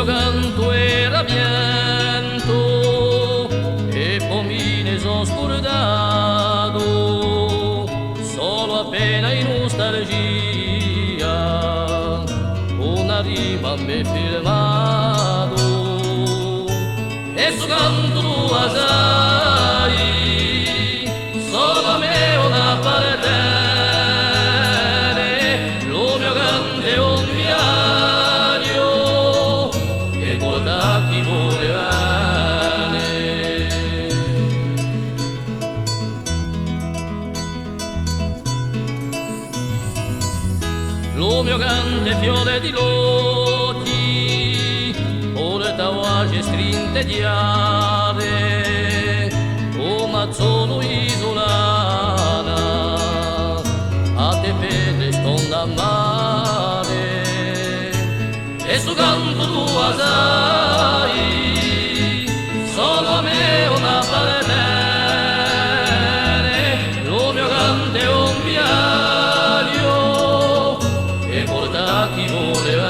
mio canto era pianto e poi me ne sono scordato, solo appena in nostalgia una rima mi è firmato e su canto tu sai solo a me una partene, lo mio canto è un viaggio che porta chi vuole bene. Lo mio canto è fiore di lotti, porta voce scritte di ave, o mazzolo isolana, a te pedre stonda a mare, e su canto tua sai, solo a me una partene, lo mio canto è un viaggio che porta chi vuole bene.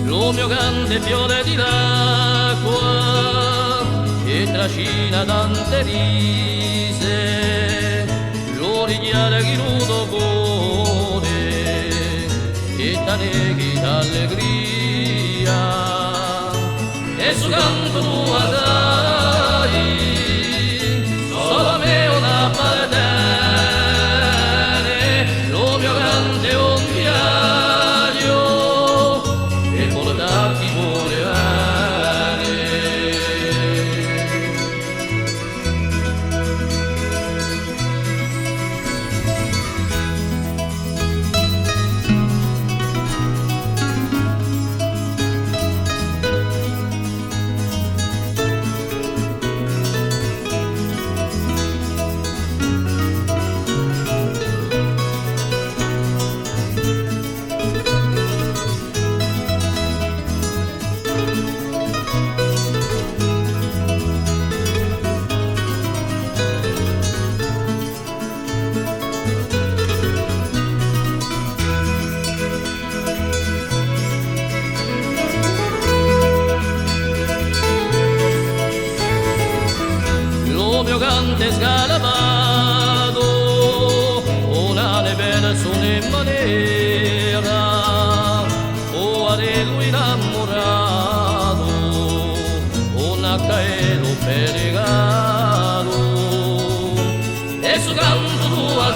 Lo mio canto è fiore di l'acqua che trascina tante risse, lo richiara chi nudo cuore che t'anneghi d'allegria, e su canto tua sai solo a me una partene, lo mio canto è un viaggio che porta chi vuole bene. Lo mio canto è scalamato, una persona in maniera, o a lui innamorato, una caelo per regalo, e su canto tua